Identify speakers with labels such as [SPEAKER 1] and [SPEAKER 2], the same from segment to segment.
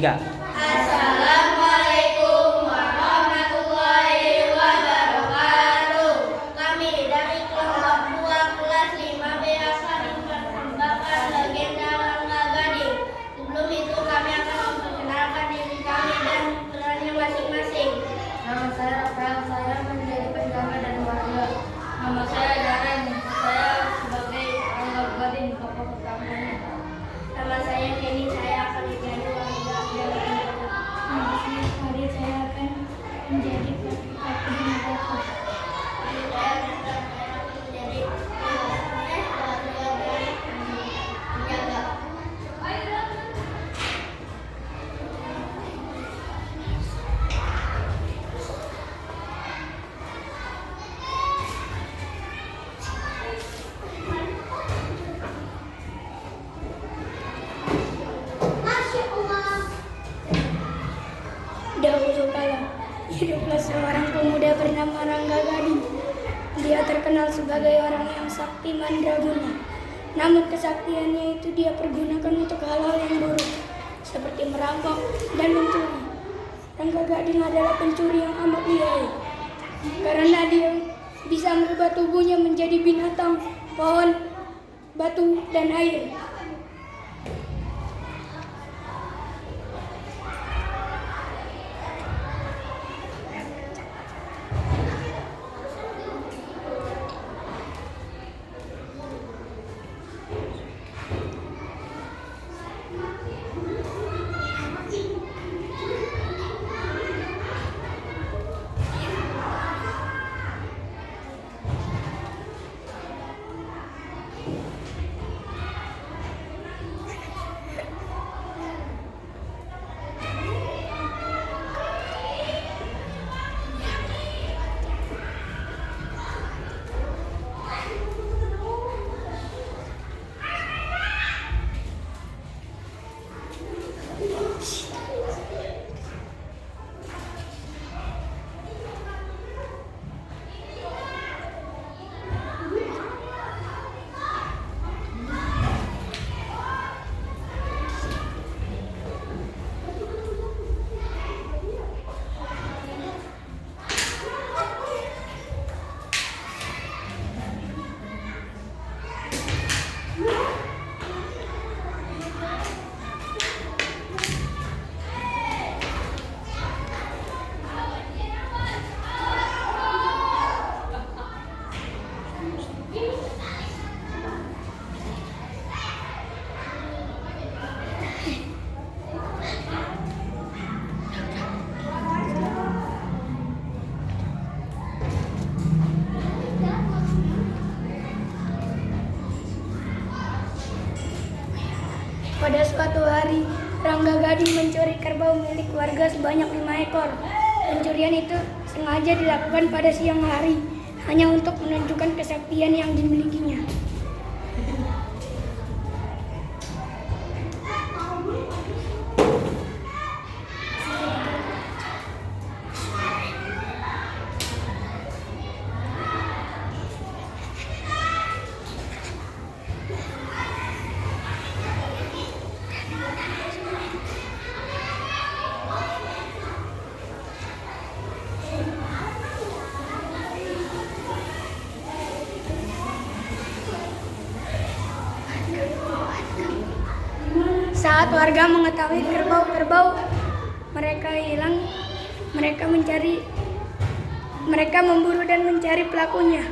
[SPEAKER 1] 3.
[SPEAKER 2] Assalamualaikum warahmatullahi wabarakatuh. Kami dari kelompok 2 kelas 5B akan mempersembahkan legenda Rangga Gading. Sebelum itu kami akan memperkenalkan diri kami dan perannya masing-masing.
[SPEAKER 3] Nama saya Rafael, saya menjadi penjaga dan warga. Nama saya Jaren, saya sebagai Rangga Gading, tokoh utamanya.
[SPEAKER 2] Nama saya Kenny, saya akan menjadi warga dan penjaga.
[SPEAKER 3] Nama saya Farid, saya akan menjadi pelatih penjaga.
[SPEAKER 2] Saya akan menjadi warga dan penjaga.
[SPEAKER 4] Dahulu kala, hiduplah seorang pemuda bernama Rangga Gading. Dia terkenal sebagai orang yang sakti mandraguna. Namun kesaktiannya itu dia pergunakan untuk hal-hal yang buruk, seperti merampok dan mencuri. Rangga Gading adalah pencuri yang amat lihai, karena dia bisa merubah tubuhnya menjadi binatang, pohon, batu, dan air. Pada suatu hari, Rangga Gading mencuri kerbau milik warga sebanyak 5 ekor. Pencurian itu sengaja dilakukan pada siang hari, hanya untuk menunjukkan kesaktian yang dimilikinya. Saat warga mengetahui kerbau-kerbau mereka hilang, mereka memburu dan mencari pelakunya.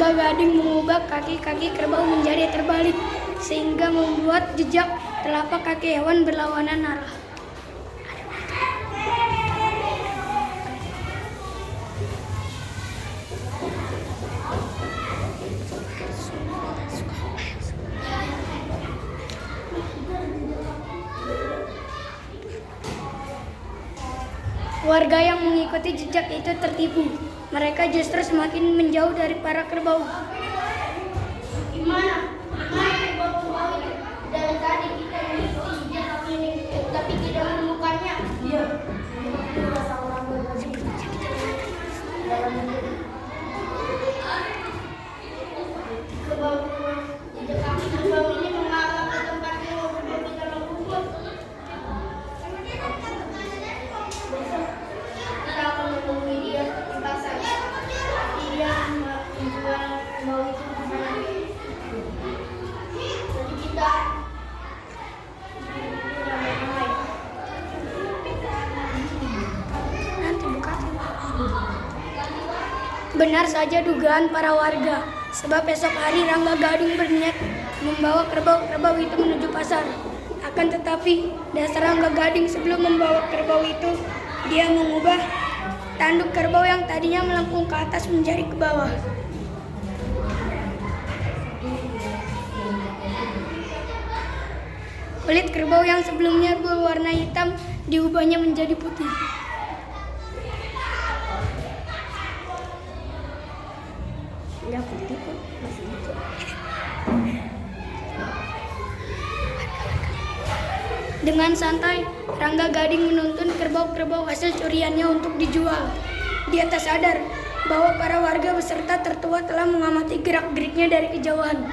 [SPEAKER 4] Rangga Gading mengubah kaki-kaki kerbau menjadi terbalik sehingga membuat jejak telapak kaki hewan berlawanan arah. Warga yang mengikuti jejak itu tertipu. Mereka justru semakin menjauh dari para kerbau.
[SPEAKER 2] Gimana kerbau itu? Dari tadi kita mengikuti jejak tapi tidak menemukannya.
[SPEAKER 3] Iya. Rasa orang bergaji.
[SPEAKER 2] Jejak kaki kerbau ini mengarah ke tempat yang kita lakukan. Kita akan menemui dia di pasar. Tapi dia menjual kerbau itu di sana. Jadi kita ramai-ramai.
[SPEAKER 4] Nanti buka. Benar saja dugaan para warga, sebab esok hari Rangga Gading berniat membawa kerbau-kerbau itu menuju pasar. Akan tetapi, dasar Rangga Gading sebelum membawa kerbau itu, dia mengubah tanduk kerbau yang tadinya melengkung ke atas menjadi ke bawah. Kulit kerbau yang sebelumnya berwarna hitam diubahnya menjadi putih.
[SPEAKER 3] Ya putih kok masih hijau.
[SPEAKER 4] Dengan santai, Rangga Gading menuntun kerbau-kerbau hasil curiannya untuk dijual. Dia tak sadar bahwa para warga beserta tertua telah mengamati gerak-geriknya dari kejauhan.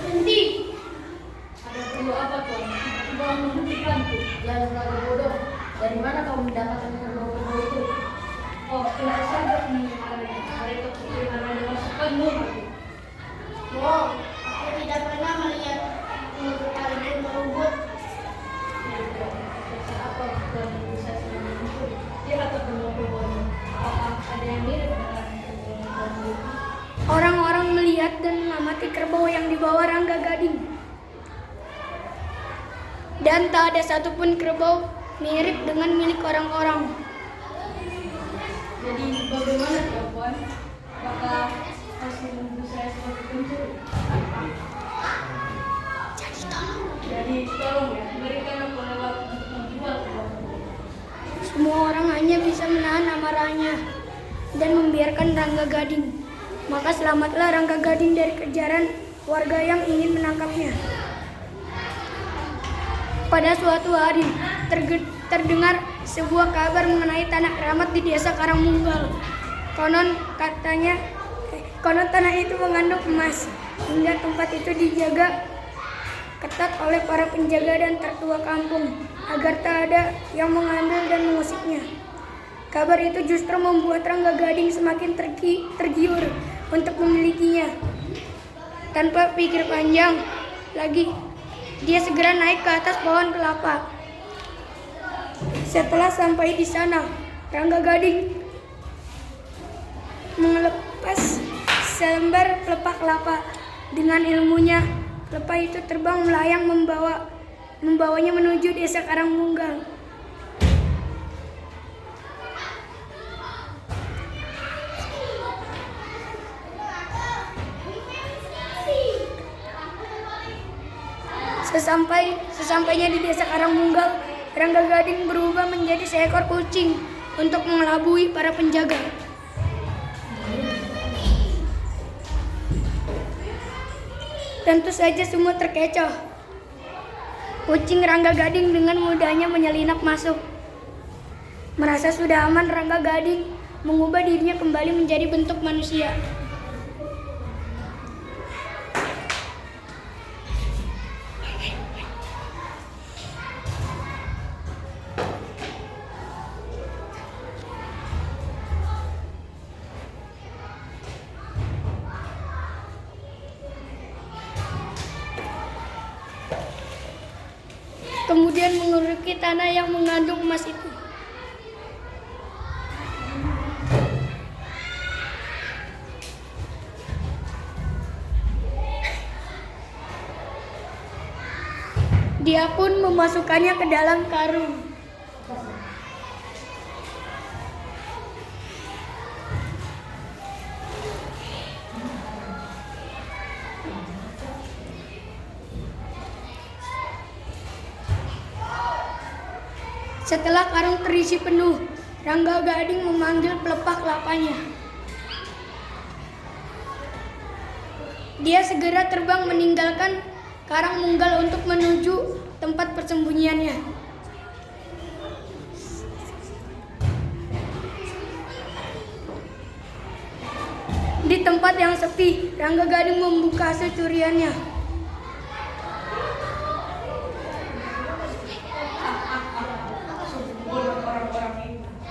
[SPEAKER 2] Berhenti.
[SPEAKER 3] Ada perlu apa tuan? Kau menghentikanku. Jangan terlalu bodoh. Dari mana kau mendapatkan kerbau-kerbau itu? Oh, tidak saja mereka kukira ada masukanmu.
[SPEAKER 2] Oh, aku tidak pernah melihat kalian merubut.
[SPEAKER 3] Apa tuan bisa senang lihat kerbau-kerbau ini? Apakah ada yang mirip dengan kerbau-kerbau itu?
[SPEAKER 4] Orang-orang melihat dan mengamati kerbau yang dibawa Rangga Gading. Dan tak ada satupun kerbau mirip dengan milik orang-orang.
[SPEAKER 3] Jadi bagaimana tuan? Apakah harus menunggu saya sebagai pencuri? Jadi tolong ya, berikan aku lewat untuk menjual kerbau-kerbau.
[SPEAKER 4] Semua orang hanya bisa menahan amarahnya dan membiarkan Rangga Gading. Maka selamatlah Rangga Gading dari kejaran warga yang ingin menangkapnya. Pada suatu hari, terdengar sebuah kabar mengenai tanah keramat di desa Karangmunggal. Konon tanah itu mengandung emas, hingga tempat itu dijaga ketat oleh para penjaga dan tertua kampung, agar tak ada yang mengambil dan mengusiknya. Kabar itu justru membuat Rangga Gading semakin tergiur untuk memilikinya. Tanpa pikir panjang lagi, dia segera naik ke atas pohon kelapa. Setelah sampai di sana, Rangga Gading melepas selembar pelepah kelapa. Dengan ilmunya, pelepah itu terbang melayang membawanya menuju desa Karangmunggal. Sesampainya di desa Karangmunggal, Rangga Gading berubah menjadi seekor kucing untuk mengelabui para penjaga. Tentu saja semua terkecoh. Kucing Rangga Gading dengan mudahnya menyelinap masuk. Merasa sudah aman, Rangga Gading mengubah dirinya kembali menjadi bentuk manusia. Kemudian menguruki tanah yang mengandung emas itu. Dia pun memasukkannya ke dalam karung. Setelah karung terisi penuh, Rangga Gading memanggil pelepah kelapanya. Dia segera terbang meninggalkan Karangmunggal untuk menuju tempat persembunyiannya. Di tempat yang sepi, Rangga Gading membuka hasil curiannya.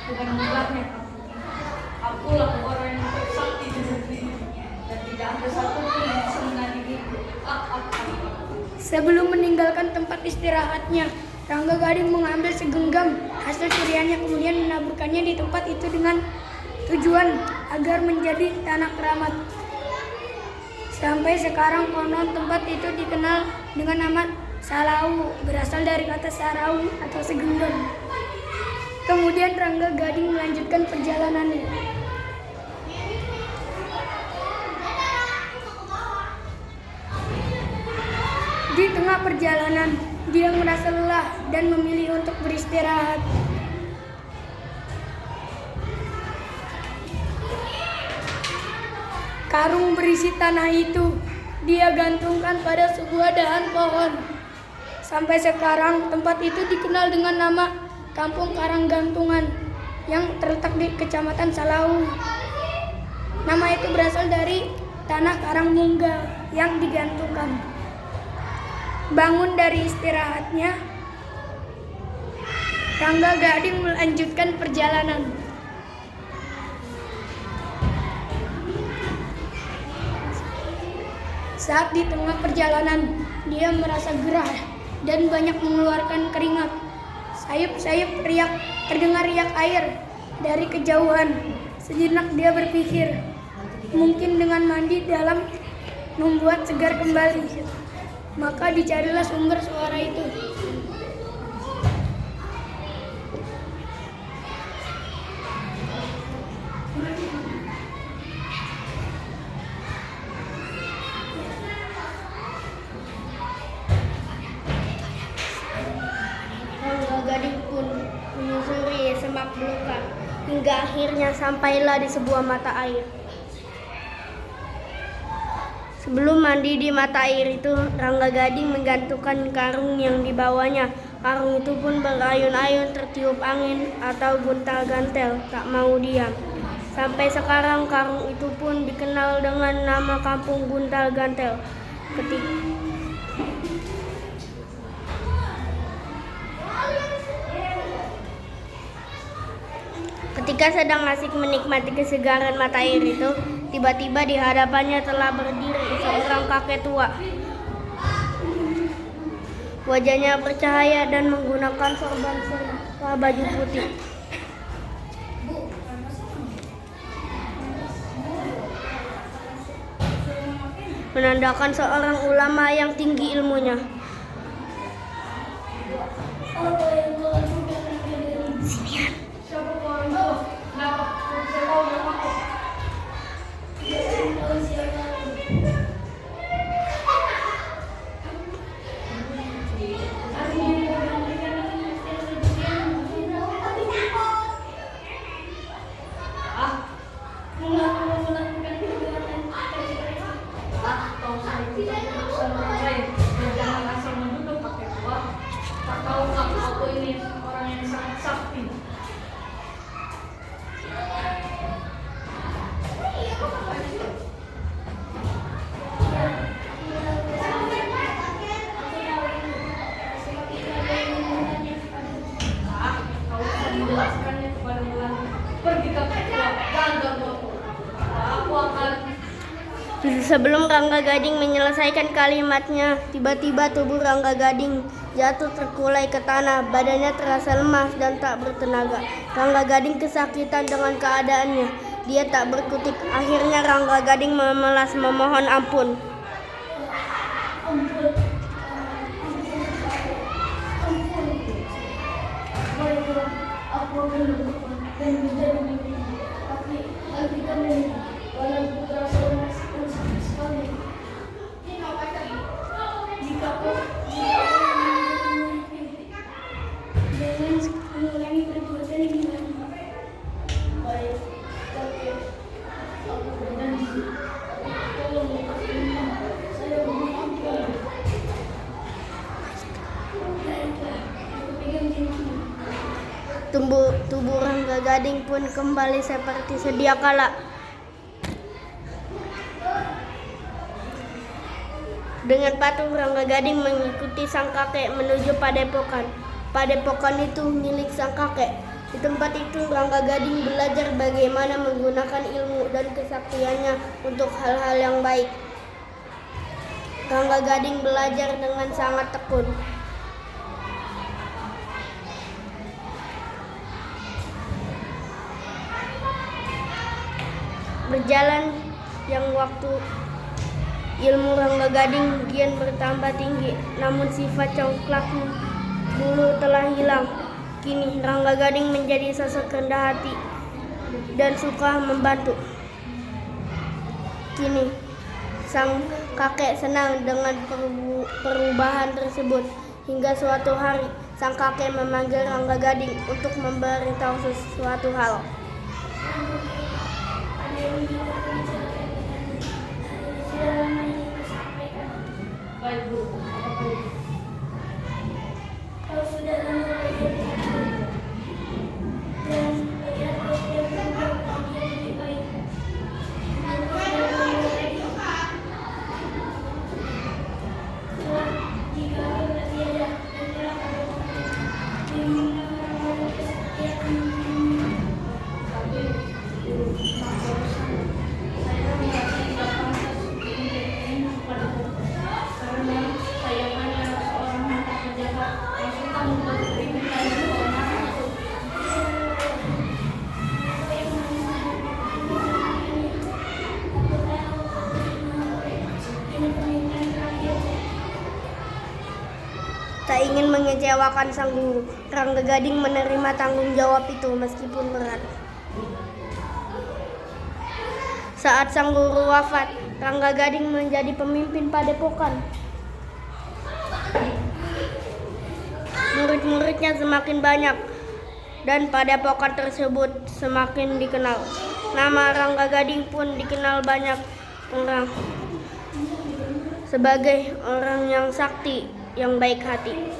[SPEAKER 3] Bukan membuatnya. Akulah orang yang tersakti di negeri ini, dan tidak ada satupun yang bisa menandingiku.
[SPEAKER 4] Sebelum meninggalkan tempat istirahatnya, Rangga Gading mengambil segenggam hasil curiannya, kemudian menaburkannya di tempat itu dengan tujuan agar menjadi tanah keramat. Sampai sekarang konon tempat itu dikenal dengan nama Salau, berasal dari kata sarau atau segenggam. Kemudian Rangga Gading melanjutkan perjalanannya. Di tengah perjalanan, dia merasa lelah dan memilih untuk beristirahat. Karung berisi tanah itu dia gantungkan pada sebuah dahan pohon. Sampai sekarang tempat itu dikenal dengan nama Kampung Karanggantungan yang terletak di Kecamatan Salau. Nama itu berasal dari tanah Karangmunggal yang digantungkan. Bangun dari istirahatnya, Rangga Gading melanjutkan perjalanan. Saat di tengah perjalanan, dia merasa gerah dan banyak mengeluarkan keringat. Sayup-sayup terdengar riak air dari kejauhan. Sejenak dia berpikir, mungkin dengan mandi dalam membuat segar kembali. Maka dicarilah sumber suara itu.
[SPEAKER 2] Rangga Gading pun menyusuri semak belukar hingga akhirnya sampailah di sebuah mata air. Sebelum mandi di mata air itu, Rangga Gading menggantungkan karung yang dibawanya. Karung itu pun berayun-ayun tertiup angin atau guntal-gantel, tak mau diam. Sampai sekarang karung itu pun dikenal dengan nama Kampung Guntal-Gantel. Ketika sedang asik menikmati kesegaran mata air itu, tiba-tiba di hadapannya telah berdiri seorang kakek tua. Wajahnya bercahaya dan menggunakan sorban serta baju putih. Menandakan seorang ulama yang tinggi ilmunya. Sebelum Rangga Gading menyelesaikan kalimatnya, tiba-tiba tubuh Rangga Gading jatuh terkulai ke tanah. Badannya terasa lemas dan tak bertenaga. Rangga Gading kesakitan dengan keadaannya. Dia tak berkutik. Akhirnya Rangga Gading memelas memohon ampun.
[SPEAKER 4] aku akan berubah dan menjadi milikmu. Tapi hentikan ini, walau putra seorang sakit sekali. Jika kau jangan mengulangi perbuatan ini lagi.
[SPEAKER 3] Baik, tapi aku berjanji. Tolong lepaskan saya memohon kau.
[SPEAKER 4] Baiklah, aku pegang janjimu.
[SPEAKER 2] Tubuh Rangga Gading pun kembali seperti sedia kala. Dengan patuh Rangga Gading mengikuti sang kakek menuju padepokan. Padepokan itu milik sang kakek. Di tempat itu Rangga Gading belajar bagaimana menggunakan ilmu dan kesaktiannya untuk hal-hal yang baik. Rangga Gading belajar dengan sangat tekun. Berjalan yang waktu, ilmu Rangga Gading kian bertambah tinggi, namun sifat congklaknya dulu telah hilang. Kini Rangga Gading menjadi sosok rendah hati dan suka membantu. Kini sang kakek senang dengan perubahan tersebut. Hingga suatu hari sang kakek memanggil Rangga Gading untuk memberitahu sesuatu hal.
[SPEAKER 3] Baik, Bu. Apa itu?
[SPEAKER 4] Kau sudah lama dan melihat kau sudah berubah menjadi lebih baik. Jika kau bertiada dan telah pada
[SPEAKER 3] Tapi, saya merasa tidak pantas menjadi ini kepadaku. Karena saya hanya seorang mantan pejabat yang suka membuat keributan dan keonaran itu.
[SPEAKER 2] Tak ingin mengecewakan sang guru, Rangga Gading menerima tanggung jawab itu meskipun berat. Saat sang guru wafat, Rangga Gading menjadi pemimpin padepokan. Murid-muridnya semakin banyak dan padepokan tersebut semakin dikenal. Nama Rangga Gading pun dikenal banyak orang sebagai orang yang sakti, yang baik hati.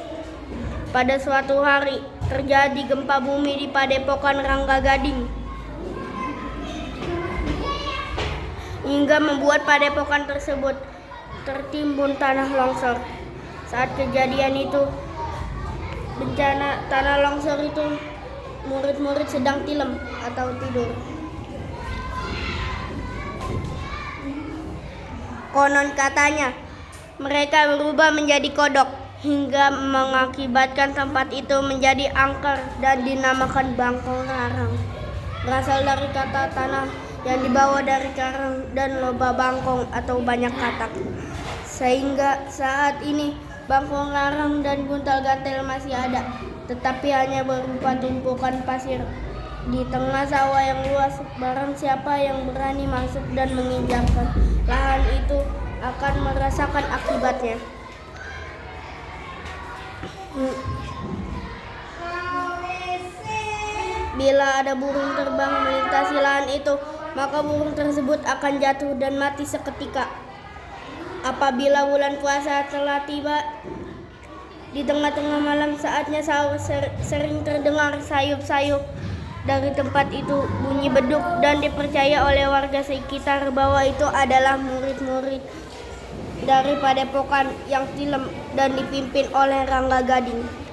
[SPEAKER 2] Pada suatu hari terjadi gempa bumi di padepokan Rangga Gading, hingga membuat padepokan tersebut tertimbun tanah longsor. Saat kejadian itu, bencana tanah longsor itu, murid-murid sedang tilem atau tidur. Konon katanya, mereka berubah menjadi kodok hingga mengakibatkan tempat itu menjadi angker dan dinamakan Bangkong Larang. Berasal dari kata tanah yang dibawa dari karang dan loba bangkong atau banyak katak. Sehingga saat ini Bangkong Larang dan Guntal Gatel masih ada, tetapi hanya berupa tumpukan pasir di tengah sawah yang luas. Barang siapa yang berani masuk dan menginjakkan lahan itu akan merasakan akibatnya. Bila ada burung terbang melintasi lahan itu, maka burung tersebut akan jatuh dan mati seketika. Apabila bulan puasa telah tiba, di tengah-tengah malam saatnya sahur, sering terdengar sayup-sayup dari tempat itu, bunyi beduk, dan dipercaya oleh warga sekitar bahwa itu adalah murid-murid dari padepokan yang tilem dan dipimpin oleh Rangga Gading.